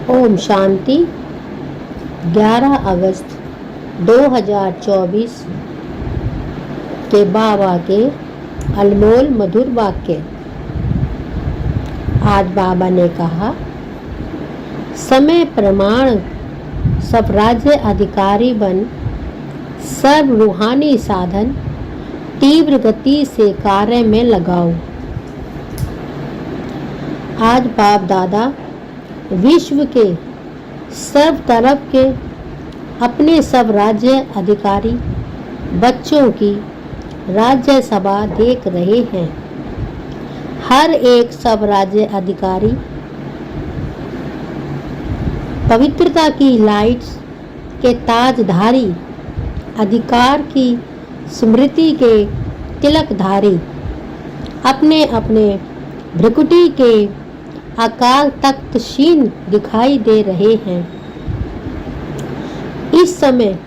ओम शांति। 11 अगस्त 2024 के बाबा के अनमोल मधुर वाक्य। आज बाबा ने कहा, समय प्रमाण सब राज्य अधिकारी बन सब रूहानी साधन तीव्र गति से कार्य में लगाओ। आज बाप दादा विश्व के सब तरफ के अपने सब राज्य अधिकारी बच्चों की राज्य सभा देख रहे हैं। हर एक सब राज्य अधिकारी पवित्रता की लाइट्स के ताजधारी, अधिकार की स्मृति के तिलकधारी, अपने अपने भ्रिकुटी के अकाल तख्तशीन दिखाई दे रहे हैं। इस समय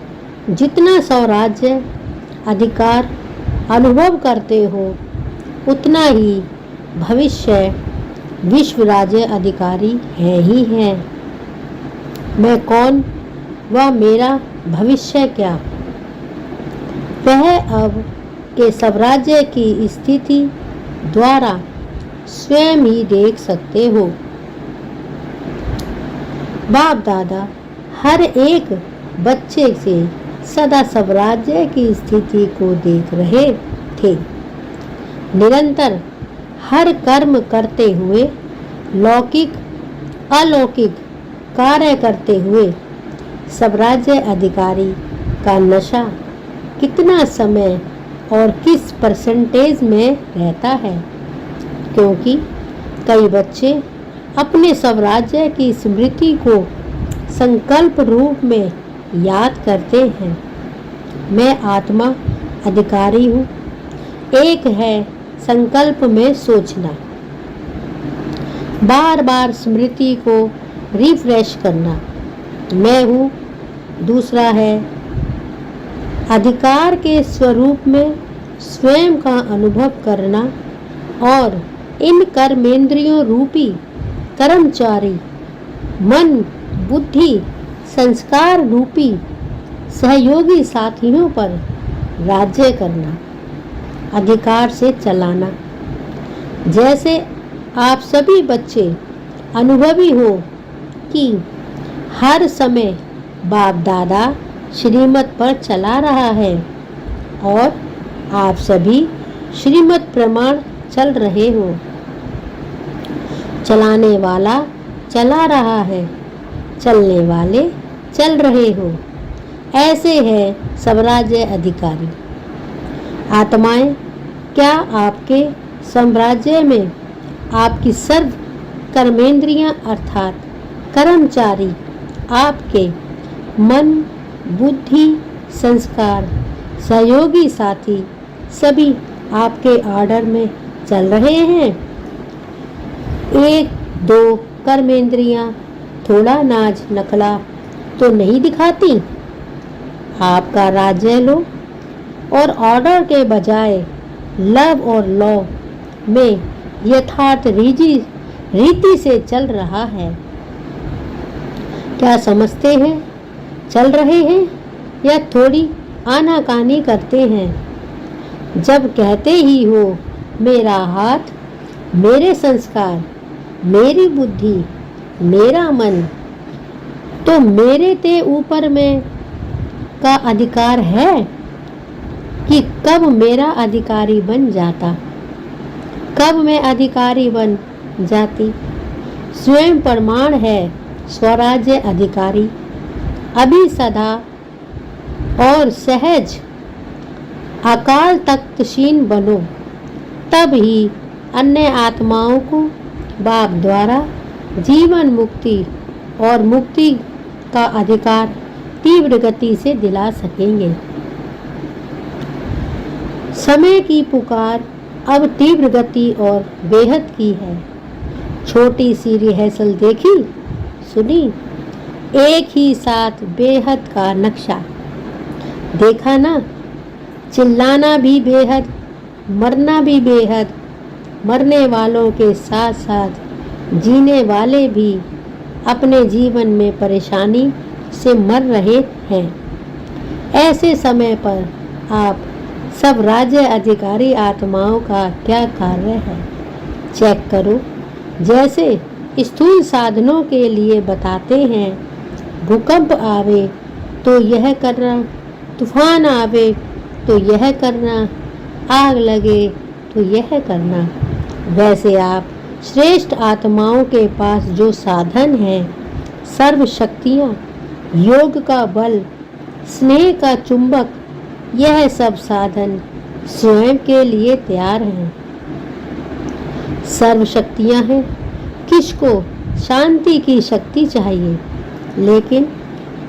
जितना स्वराज्य अधिकार अनुभव करते हो, उतना ही भविष्य विश्व राज्य अधिकारी है ही है। मैं कौन व मेरा भविष्य क्या, वह अब के स्वराज्य की स्थिति द्वारा स्वयं ही देख सकते हो। बाप दादा हर एक बच्चे से सदा स्वराज्य की स्थिति को देख रहे थे। निरंतर हर कर्म करते हुए, लौकिक अलौकिक कार्य करते हुए स्वराज्य अधिकारी का नशा कितना समय और किस परसेंटेज में रहता है, क्योंकि कई बच्चे अपने स्वराज्य की स्मृति को संकल्प रूप में याद करते हैं। मैं आत्मा अधिकारी हूँ। एक है संकल्प में सोचना, बार बार स्मृति को रिफ्रेश करना, मैं हूँ। दूसरा है अधिकार के स्वरूप में स्वयं का अनुभव करना और इन कर्मेंद्रियों रूपी कर्मचारी मन बुद्धि संस्कार रूपी सहयोगी साथियों पर राज्य करना, अधिकार से चलाना। जैसे आप सभी बच्चे अनुभवी हो कि हर समय बाप दादा श्रीमत पर चला रहा है और आप सभी श्रीमत प्रमाण चल रहे हो। चलाने वाला चला रहा है, चलने वाले चल रहे हो। ऐसे है स्वराज्य अधिकारी। आत्माएं, क्या आपके साम्राज्य में आपकी सर्व कर्मेंद्रियां अर्थात कर्मचारी आपके मन बुद्धि संस्कार सहयोगी साथी सभी आपके ऑर्डर में चल रहे हैं? एक दो कर्मेंद्रियां थोड़ा नाज नखला तो नहीं दिखाती। आपका राज्य लो और ऑर्डर के बजाय लव और लॉ में यथार्थ रीति से चल रहा है। क्या समझते हैं? चल रहे हैं या थोड़ी आनाकानी करते हैं? जब कहते ही हो मेरा हाथ, मेरे संस्कार, मेरी बुद्धि, मेरा मन, तो मेरे ते ऊपर में का अधिकार है कि कब मेरा अधिकारी बन जाता, कब मैं अधिकारी बन जाती। स्वयं प्रमाण है स्वराज्य अधिकारी। अभी सदा और सहज अकाल तख्तशीन बनो, तब ही अन्य आत्माओं को बाप द्वारा जीवन मुक्ति और मुक्ति का अधिकार तीव्र गति से दिला सकेंगे। समय की पुकार अब तीव्र गति और बेहद की है। छोटी सी रिहर्सल देखी सुनी, एक ही साथ बेहद का नक्शा देखा ना। चिल्लाना भी बेहद, मरना भी बेहद, मरने वालों के साथ साथ जीने वाले भी अपने जीवन में परेशानी से मर रहे हैं। ऐसे समय पर आप सब राज्य अधिकारी आत्माओं का क्या कार्य है चेक करो। जैसे स्थूल साधनों के लिए बताते हैं, भूकंप आवे तो यह करना, तूफान आवे तो यह करना, आग लगे तो यह करना। वैसे आप श्रेष्ठ आत्माओं के पास जो साधन है, सर्व शक्तियाँ, योग का बल, स्नेह का चुंबक, यह सब साधन स्वयं के लिए तैयार हैं। सर्व शक्तियाँ हैं। किसको शांति की शक्ति चाहिए, लेकिन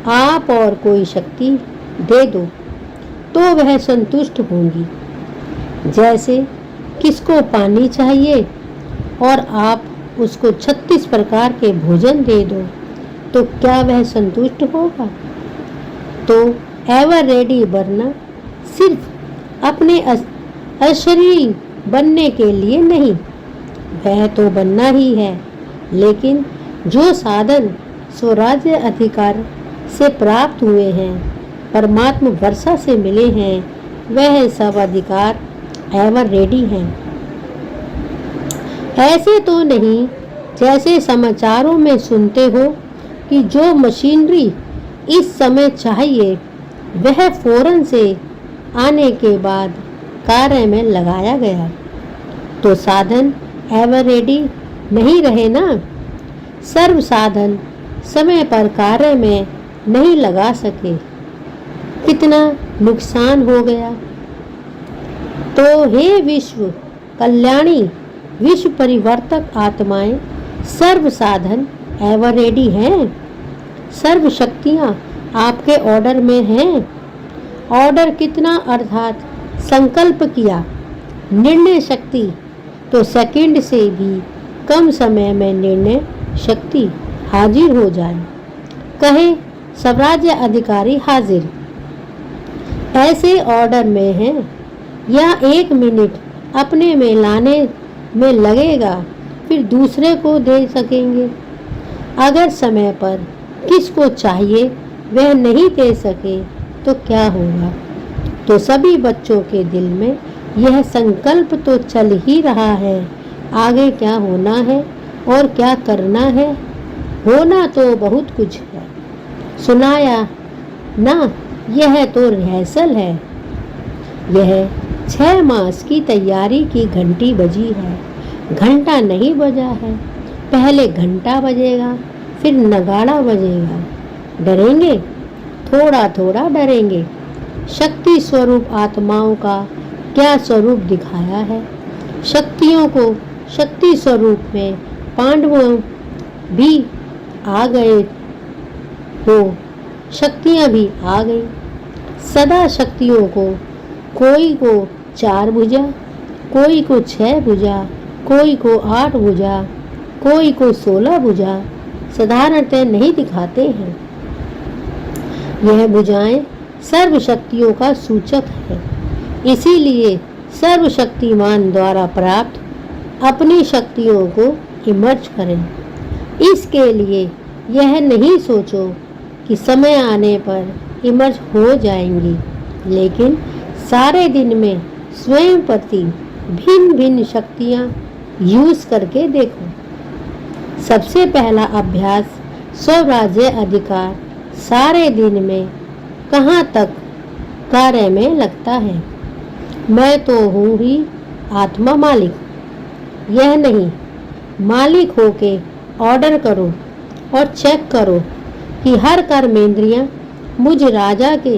आप और कोई शक्ति दे दो तो वह संतुष्ट होंगी। जैसे किसको पानी चाहिए और आप उसको 36 प्रकार के भोजन दे दो तो क्या वह संतुष्ट होगा? तो एवर रेडी बनना सिर्फ अपने अशरीरी बनने के लिए नहीं, वह तो बनना ही है, लेकिन जो साधन स्वराज्य अधिकार से प्राप्त हुए हैं, परमात्मा वर्षा से मिले हैं, वह सब अधिकार एवर रेडी हैं। ऐसे तो नहीं जैसे समाचारों में सुनते हो कि जो मशीनरी इस समय चाहिए वह फौरन से आने के बाद कार्य में लगाया गया, तो साधन एवर रेडी नहीं रहे ना। सर्व साधन समय पर कार्य में नहीं लगा सके, कितना नुकसान हो गया। तो हे विश्व कल्याणी, विश्व परिवर्तक आत्माएं, सर्व साधन एवर रेडी हैं। सर्व शक्तियाँ आपके ऑर्डर में हैं। ऑर्डर कितना अर्थात संकल्प किया, निर्णय शक्ति, तो सेकंड से भी कम समय में निर्णय शक्ति हाजिर हो जाए। कहे स्वराज्य अधिकारी हाजिर, ऐसे ऑर्डर में हैं या 1 मिनट अपने में लाने में लगेगा, फिर दूसरे को दे सकेंगे। अगर समय पर किसको चाहिए वह नहीं दे सके तो क्या होगा? तो सभी बच्चों के दिल में यह संकल्प तो चल ही रहा है, आगे क्या होना है और क्या करना है। होना तो बहुत कुछ है, सुनाया ना, यह तो रिहर्सल है। यह 6 मास की तैयारी की घंटी बजी है। घंटा नहीं बजा है, पहले घंटा बजेगा, फिर नगाड़ा बजेगा। डरेंगे, थोड़ा थोड़ा डरेंगे। शक्ति स्वरूप आत्माओं का क्या स्वरूप दिखाया है। शक्तियों को शक्ति स्वरूप में पांडवों भी आ गए हो, शक्तियाँ भी आ गई। सदा शक्तियों को, कोई को 4 भुजा, कोई को 6 भुजा, कोई को 8 भुजा, कोई को 16 भुजा साधारणतः नहीं दिखाते हैं। यह भुजाएं सर्व शक्तियों का सूचक है। इसीलिए सर्वशक्तिमान द्वारा प्राप्त अपनी शक्तियों को इमर्ज करें। इसके लिए यह नहीं सोचो कि समय आने पर इमर्ज हो जाएंगी, लेकिन सारे दिन में स्वयं प्रति भिन्न भिन्न शक्तियाँ यूज करके देखो। सबसे पहला अभ्यास स्वराज्य अधिकार सारे दिन में कहाँ तक कार्य में लगता है। मैं तो हूँ ही आत्मा मालिक, यह नहीं। मालिक होके ऑर्डर करो और चेक करो कि हर कर्मेंद्रियाँ मुझ राजा के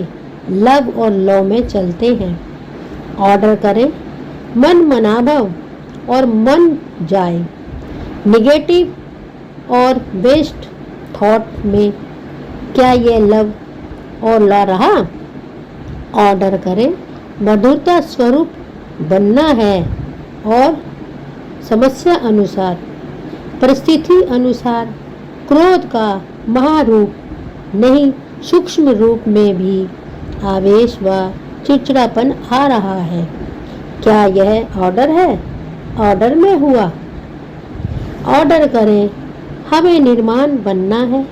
लव और लव में चलते हैं। ऑर्डर करें, मन मनाभव और मन जाए। निगेटिव और बेस्ट थॉट में क्या ये लव और ला रहा? ऑर्डर करें, मधुरता स्वरूप बनना है और समस्या अनुसार, परिस्थिति अनुसार क्रोध का महारूप नहीं, सूक्ष्म रूप में भी आवेश व चिड़चिड़ापन आ रहा है। क्या यह ऑर्डर है? ऑर्डर में हुआ। ऑर्डर करें, हमें निर्माण बनना है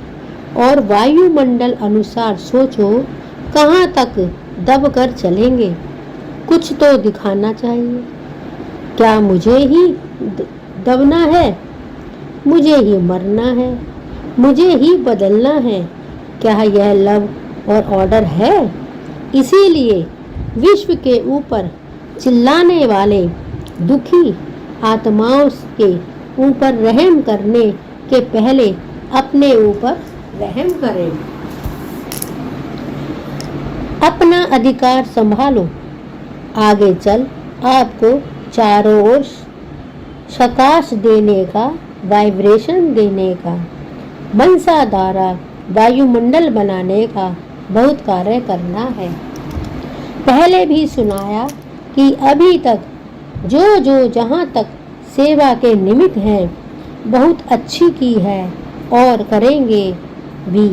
और वायुमंडल अनुसार सोचो कहाँ तक दब कर चलेंगे। कुछ तो दिखाना चाहिए। क्या मुझे ही दबना है? मुझे ही मरना है? मुझे ही बदलना है? क्या यह लव और ऑर्डर है? इसीलिए विश्व के ऊपर चिल्लाने वाले दुखी आत्माओं के ऊपर रहम करने के पहले अपने ऊपर रहम करें। अपना अधिकार संभालो। आगे चल आपको चारों ओर प्रकाश देने का, वाइब्रेशन देने का, बंसाधारा वायुमंडल बनाने का बहुत कार्य करना है। पहले भी सुनाया कि अभी तक जो जहाँ तक सेवा के निमित्त हैं बहुत अच्छी की है और करेंगे भी,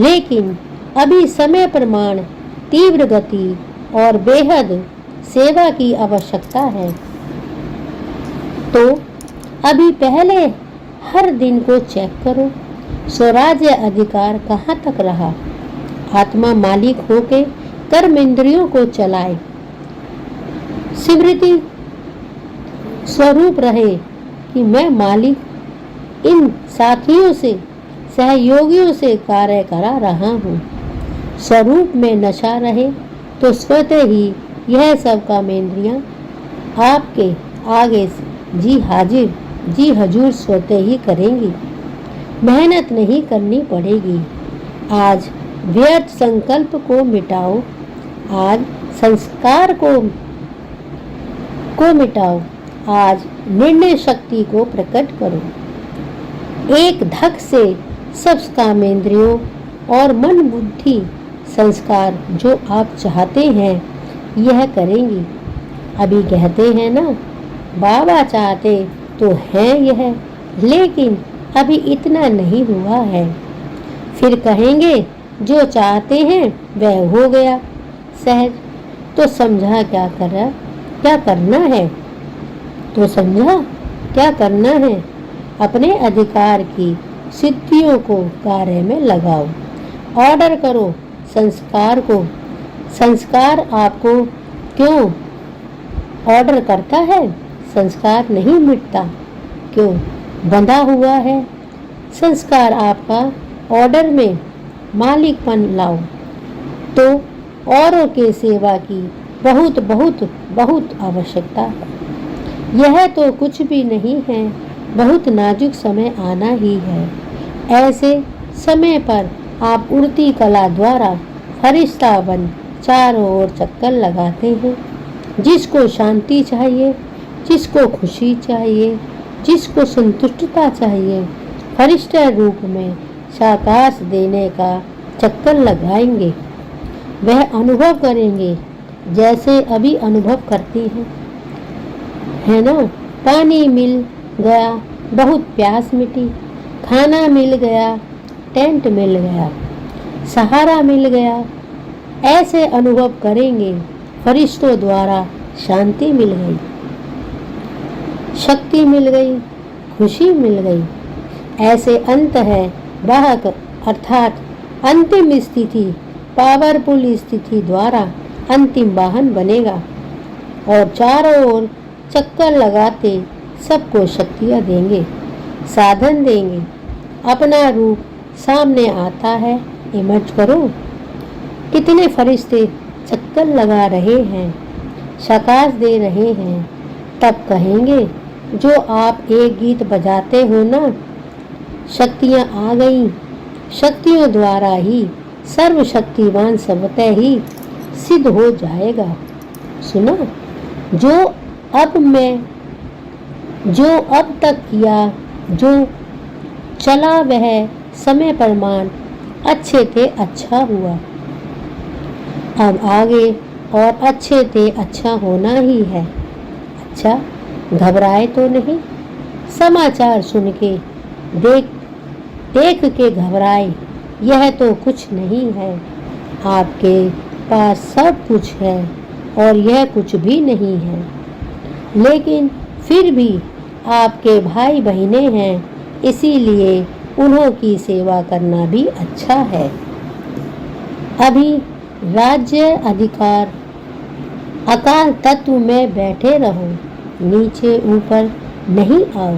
लेकिन अभी समय प्रमाण तीव्र गति और बेहद सेवा की आवश्यकता है। तो अभी पहले हर दिन को चेक करो, स्वराज्य अधिकार कहाँ तक रहा। आत्मा मालिक होके कर्म इंद्रियों को चलाए। स्मृति स्वरूप रहे कि मैं मालिक इन साथियों से, सहयोगियों से कार्य करा रहा हूँ। स्वरूप में नशा रहे तो स्वतः ही यह सब कामेंद्रियाँ आपके आगे जी हाजिर, जी हजूर स्वतः ही करेंगी। मेहनत नहीं करनी पड़ेगी। आज व्यर्थ संकल्प को मिटाओ। आज संस्कार को मिटाओ। आज निर्णय शक्ति को प्रकट करो। एक धक से सब कामेंद्रियों और मन बुद्धि संस्कार जो आप चाहते हैं यह करेंगी। अभी कहते हैं ना, बाबा चाहते तो हैं यह, लेकिन अभी इतना नहीं हुआ है। फिर कहेंगे जो चाहते हैं वह हो गया सहज। तो समझा क्या करना है? तो समझा क्या करना है? अपने अधिकार की सिद्धियों को कार्य में लगाओ। ऑर्डर करो संस्कार को। संस्कार आपको क्यों ऑर्डर करता है? संस्कार नहीं मिटता। क्यों? बंधा हुआ है। संस्कार आपका ऑर्डर में मालिकपन लाओ तो औरों के सेवा की बहुत बहुत बहुत आवश्यकता है। यह तो कुछ भी नहीं है, बहुत नाजुक समय आना ही है। ऐसे समय पर आप उड़ती कला द्वारा फरिश्ता बन चारों ओर चक्कर लगाते हैं। जिसको शांति चाहिए, जिसको खुशी चाहिए, जिसको संतुष्टता चाहिए, फरिश्ता रूप में साकाश देने का चक्कर लगाएंगे। वह अनुभव करेंगे जैसे अभी अनुभव करती हैं, है ना। पानी मिल गया, बहुत प्यास मिटी। खाना मिल गया, टेंट मिल गया, सहारा मिल गया। ऐसे अनुभव करेंगे। फरिश्तों द्वारा शांति मिल गई, शक्ति मिल गई, खुशी मिल गई। ऐसे अंत है वाहक अर्थात अंतिम स्थिति, पावरफुल स्थिति द्वारा अंतिम वाहन बनेगा और चारों ओर चक्कर लगाते सबको शक्तियाँ देंगे, साधन देंगे। अपना रूप सामने आता है, इमर्ज करो। कितने फरिश्ते चक्कर लगा रहे हैं, शाकाश दे रहे हैं। तब कहेंगे जो आप एक गीत बजाते हो ना, शक्तियाँ आ गई। शक्तियों द्वारा ही सर्वशक्तिवान स्वतः ही सिद्ध हो जाएगा। सुना? जो अब तक किया, जो चला वह समय प्रमाण अच्छे थे, अच्छा हुआ। अब आगे और अच्छे थे, अच्छा होना ही है। अच्छा, घबराए तो नहीं। समाचार सुन के देख के घबराए, यह तो कुछ नहीं है। आपके पास सब कुछ है और यह कुछ भी नहीं है, लेकिन फिर भी आपके भाई बहनें हैं, इसीलिए उन्हों की सेवा करना भी अच्छा है। अभी राज्य अधिकार अकाल तत्व में बैठे रहो, नीचे ऊपर नहीं आओ,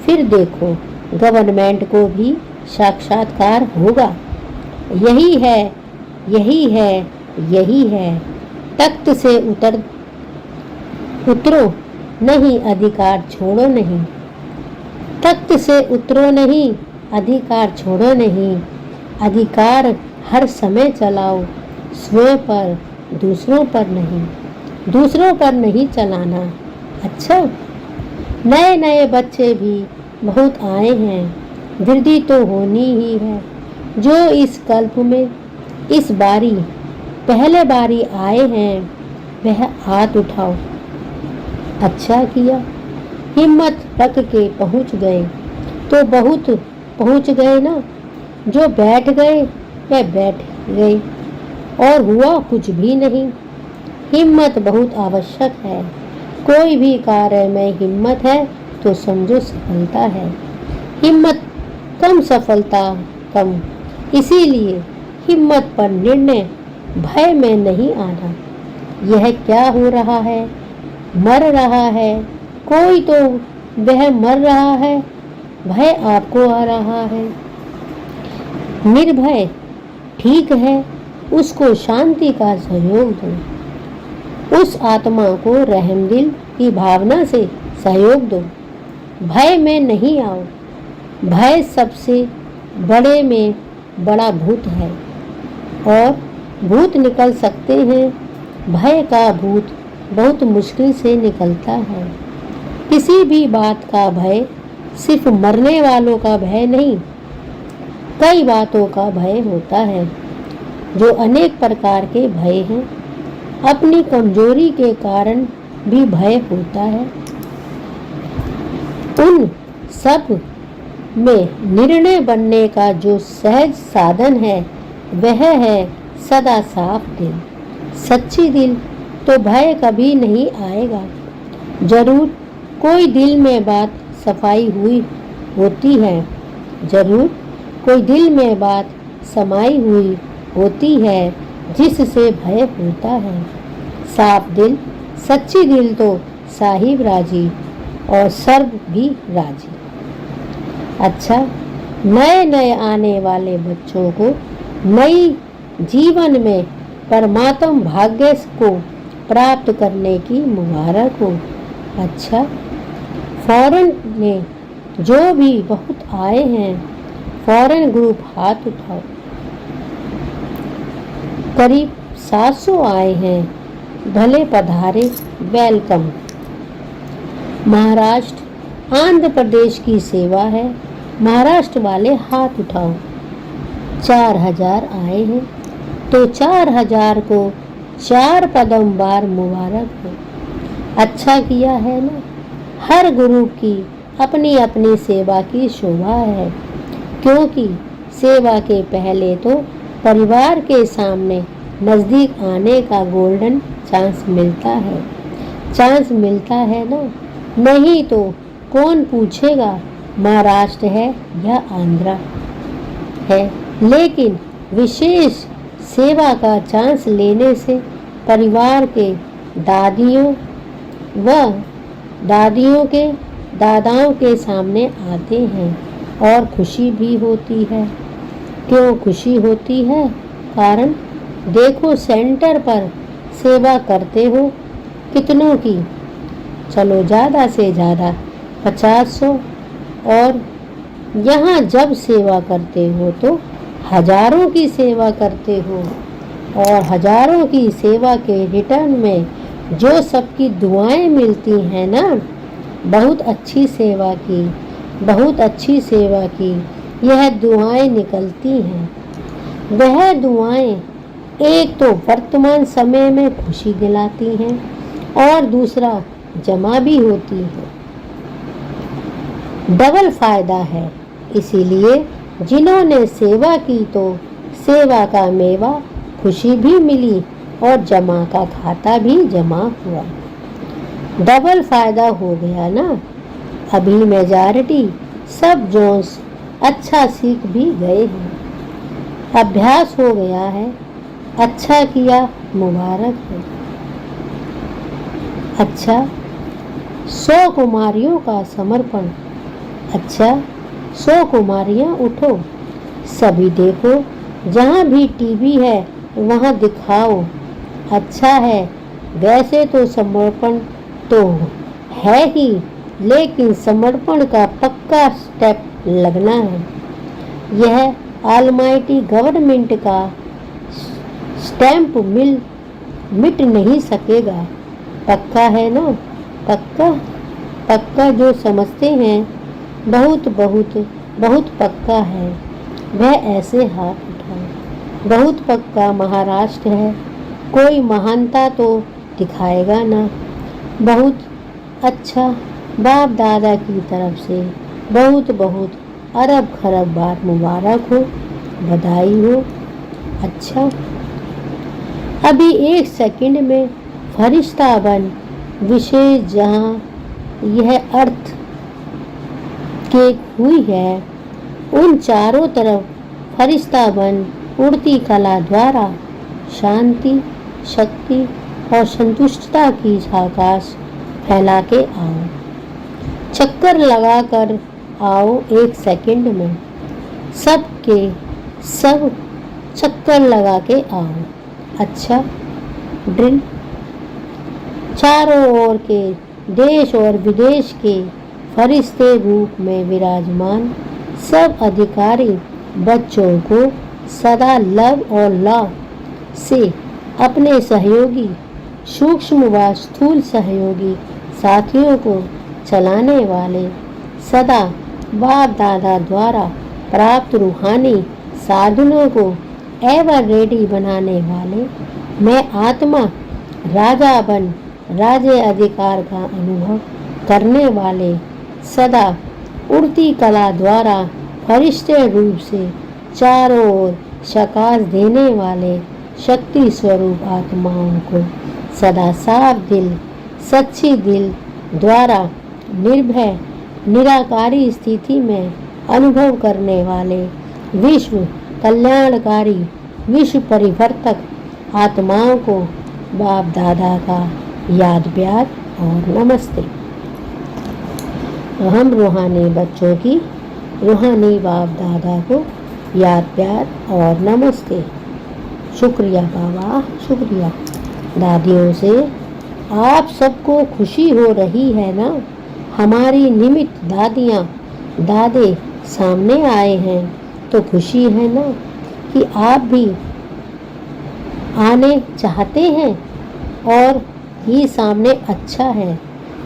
फिर देखो गवर्नमेंट को भी साक्षात्कार होगा। यही है, यही है, यही है, तख्त से उतरो नहीं, अधिकार छोड़ो नहीं, तख्त से उतरो नहीं, अधिकार छोड़ो नहीं, अधिकार हर समय चलाओ, स्वयं पर, दूसरों पर नहीं, दूसरों पर नहीं चलाना। अच्छा, नए नए बच्चे भी बहुत आए हैं, वृद्धि तो होनी ही है। जो इस कल्प में इस बारी पहले बारी आए हैं, वह हाथ उठाओ। अच्छा किया, हिम्मत रख के पहुंच गए तो बहुत पहुंच गए ना। जो बैठ गए वह बैठ गए और हुआ कुछ भी नहीं। हिम्मत बहुत आवश्यक है। कोई भी कार्य में हिम्मत है तो समझो सफलता है। हिम्मत कम, सफलता कम। इसीलिए हिम्मत पर निर्णय, भय में नहीं आना। यह क्या हो रहा है? मर रहा है कोई तो वह मर रहा है, भय आपको आ रहा है। निर्भय ठीक है, उसको शांति का सहयोग दो। उस आत्मा को रहमदिल की भावना से सहयोग दो। भय में नहीं आओ। भय सबसे बड़े में बड़ा भूत है और भूत निकल सकते हैं। भय का भूत बहुत मुश्किल से निकलता है। किसी भी बात का भय सिर्फ मरने वालों का भय नहीं, कई बातों का भय होता है। जो अनेक प्रकार के भय हैं, अपनी कमजोरी के कारण भी भय होता है। उन सब में निर्णय बनने का जो सहज साधन है वह है सदा साफ दिल। सच्ची दिल तो भय कभी नहीं आएगा। जरूर कोई दिल में बात सफाई हुई होती है, जरूर कोई दिल में बात समाई हुई होती है जिससे भय होता है। साफ दिल, सच्ची दिल तो साहिब राजी और सर्व भी राजी। अच्छा, नए नए आने वाले बच्चों को नई जीवन में परमात्म भाग्य को प्राप्त करने की मुबारक हो। अच्छा, फॉरेन में जो भी बहुत आए हैं, फॉरेन ग्रुप हाथ उठाओ। करीब 700 आए हैं, भले पधारे, वेलकम। महाराष्ट्र आंध्र प्रदेश की सेवा है, महाराष्ट्र वाले हाथ उठाओ। 4000 आए हैं तो 4000 को 4 पदम बार मुबारक हो। अच्छा किया है ना। हर गुरु की अपनी अपनी सेवा की शोभा है, क्योंकि सेवा के पहले तो परिवार के सामने नज़दीक आने का गोल्डन चांस मिलता है। चांस मिलता है ना, नहीं तो कौन पूछेगा महाराष्ट्र है या आंध्रा है। लेकिन विशेष सेवा का चांस लेने से परिवार के दादियों के दादाओं के सामने आते हैं और खुशी भी होती है। क्यों खुशी होती है? कारण देखो सेंटर पर सेवा करते हो कितनों की, चलो ज़्यादा से ज़्यादा 50-100, और यहाँ जब सेवा करते हो तो हजारों की सेवा करते हो, और हजारों की सेवा के रिटर्न में जो सबकी दुआएं मिलती हैं ना, बहुत अच्छी सेवा की, बहुत अच्छी सेवा की, यह दुआएं निकलती हैं। वह दुआएं एक तो वर्तमान समय में खुशी दिलाती हैं और दूसरा जमा भी होती है। डबल फायदा है। इसीलिए जिन्होंने सेवा की तो सेवा का मेवा खुशी भी मिली और जमा का खाता भी जमा हुआ। डबल फायदा हो गया ना। अभी मेजॉरिटी सब जोन्स अच्छा सीख भी गए हैं। अभ्यास हो गया है, अच्छा किया, मुबारक है। अच्छा, 100 कुमारियों का समर्पण। अच्छा, 100 कुमारियाँ उठो, सभी देखो, जहाँ भी टीवी है वहाँ दिखाओ। अच्छा है, वैसे तो समर्पण तो है ही, लेकिन समर्पण का पक्का स्टेप लगना है। यह ऑलमाइटी गवर्नमेंट का स्टैंप मिट नहीं सकेगा। पक्का है ना? पक्का पक्का जो समझते हैं बहुत बहुत बहुत पक्का है, वह ऐसे हाथ उठाए। बहुत पक्का महाराष्ट्र है, कोई महानता तो दिखाएगा ना। बहुत अच्छा, बाप दादा की तरफ से बहुत बहुत अरब खरब बार मुबारक हो, बधाई हो। अच्छा, अभी 1 सेकंड में फरिश्ता बन विशेष जहाँ यह अर्थ के हुई है, उन चारों तरफ फरिश्ता बन उड़ती कला द्वारा शांति, शक्ति और संतुष्टता की आकाश फैला के आओ। चक्कर लगाकर आओ 1 सेकंड में, सबके सब चक्कर लगा के आओ। अच्छा, ड्रिल। चारों ओर के देश और विदेश के फरिश्ते रूप में विराजमान सब अधिकारी बच्चों को सदा लव और लव से अपने सहयोगी, सूक्ष्म व स्थूल सहयोगी साथियों को चलाने वाले, सदा बाप दादा द्वारा प्राप्त रूहानी साधनों को एवर रेडी बनाने वाले, मैं आत्मा राजा बन राज्य अधिकार का अनुभव करने वाले, सदा उड़ती कला द्वारा फरिश्ते रूप से चारों ओर प्रकाश देने वाले शक्ति स्वरूप आत्माओं को सदा साफ दिल, सच्ची दिल द्वारा निर्भय निराकारी स्थिति में अनुभव करने वाले, विश्व कल्याणकारी, विश्व परिवर्तक आत्माओं को बाप दादा का याद प्यार और नमस्ते। हम रूहानी बच्चों की रूहानी बाप दादा को याद प्यार और नमस्ते। शुक्रिया बाबा, शुक्रिया। दादियों से आप सबको खुशी हो रही है ना? हमारी निमित्त दादियाँ दादे सामने आए हैं तो खुशी है ना कि आप भी आने चाहते हैं। और ये सामने अच्छा है,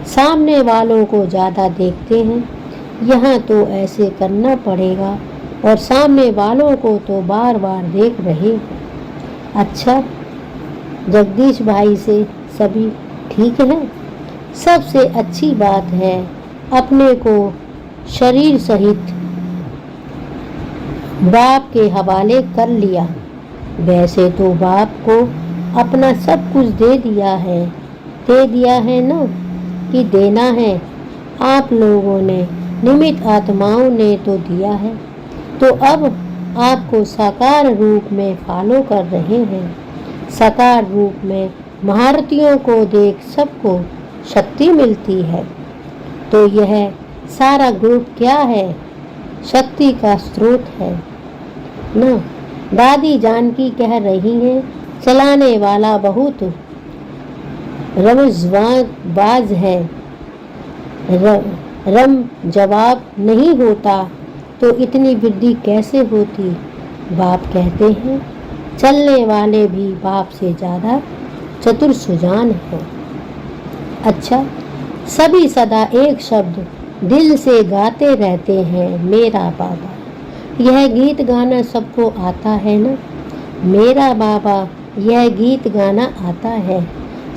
सामने वालों को ज़्यादा देखते हैं, यहाँ तो ऐसे करना पड़ेगा और सामने वालों को तो बार बार देख रहे हैं। अच्छा, जगदीश भाई से सभी ठीक है? सबसे अच्छी बात है अपने को शरीर सहित बाप के हवाले कर लिया। वैसे तो बाप को अपना सब कुछ दे दिया है ना, कि देना है। आप लोगों ने निमित्त आत्माओं ने तो दिया है, तो अब आपको साकार रूप में फॉलो कर रहे हैं। साकार रूप में महारथियों को देख सबको शक्ति मिलती है। तो यह सारा ग्रुप क्या है? शक्ति का स्रोत है ना। दादी जानकी कह रही हैं, चलाने वाला बहुत रमजबाज है, रम जवाब नहीं होता तो इतनी वृद्धि कैसे होती? बाप कहते हैं चलने वाले भी बाप से ज़्यादा चतुर सुजान है। अच्छा, सभी सदा एक शब्द दिल से गाते रहते हैं, मेरा बाबा। यह गीत गाना सबको आता है ना? मेरा बाबा, यह गीत गाना आता है,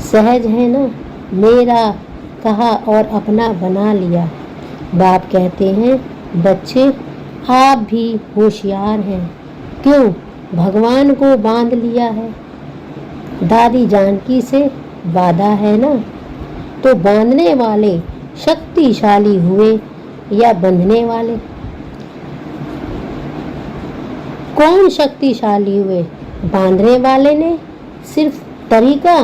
सहज है ना? मेरा कहा और अपना बना लिया। बाप कहते हैं बच्चे आप भी होशियार हैं, क्यों भगवान को बांध लिया है। दादी जानकी से वादा है ना, तो बांधने वाले शक्तिशाली हुए या बंधने वाले? कौन शक्तिशाली हुए, बांधने वाले ने सिर्फ तरीका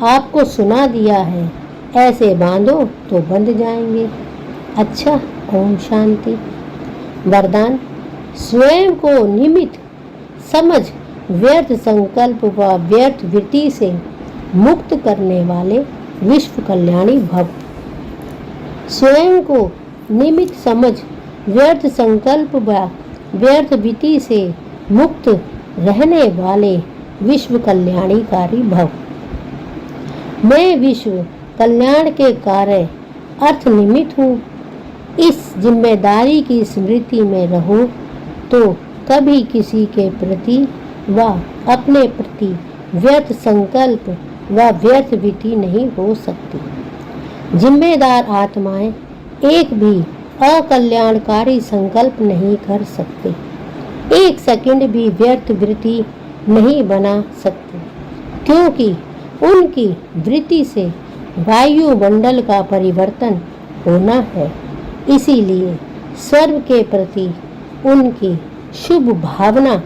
आपको सुना दिया है, ऐसे बांधो तो बंध जाएंगे। अच्छा, ओम शांति। वरदान, स्वयं को निमित्त समझ व्यर्थ संकल्प व व्यर्थ वृत्ति से मुक्त करने वाले विश्व कल्याणी भव। स्वयं को निमित्त समझ व्यर्थ संकल्प व व्यर्थ वृत्ति से मुक्त रहने वाले विश्व कल्याणीकारी भव। मैं विश्व कल्याण के कार्य अर्थ निमित्त हूँ। इस जिम्मेदारी की स्मृति में रहो तो कभी किसी के प्रति व अपने प्रति व्यर्थ संकल्प व व्यर्थ वृत्ति नहीं हो सकती। जिम्मेदार आत्माएं एक भी अकल्याणकारी संकल्प नहीं कर सकते, एक सेकंड भी व्यर्थ वृत्ति नहीं बना सकते, क्योंकि उनकी वृत्ति से वायुमंडल का परिवर्तन होना है। इसीलिए सर्व के प्रति उनकी शुभ भावना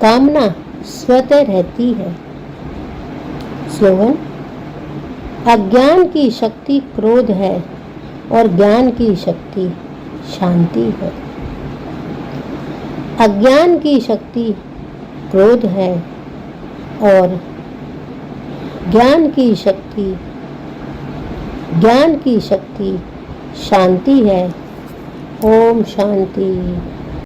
कामना स्वतः रहती है। स्लोगन, अज्ञान की शक्ति क्रोध है और ज्ञान की शक्ति शांति है। अज्ञान की शक्ति क्रोध है और ज्ञान की शक्ति शांति है। ओम शांति।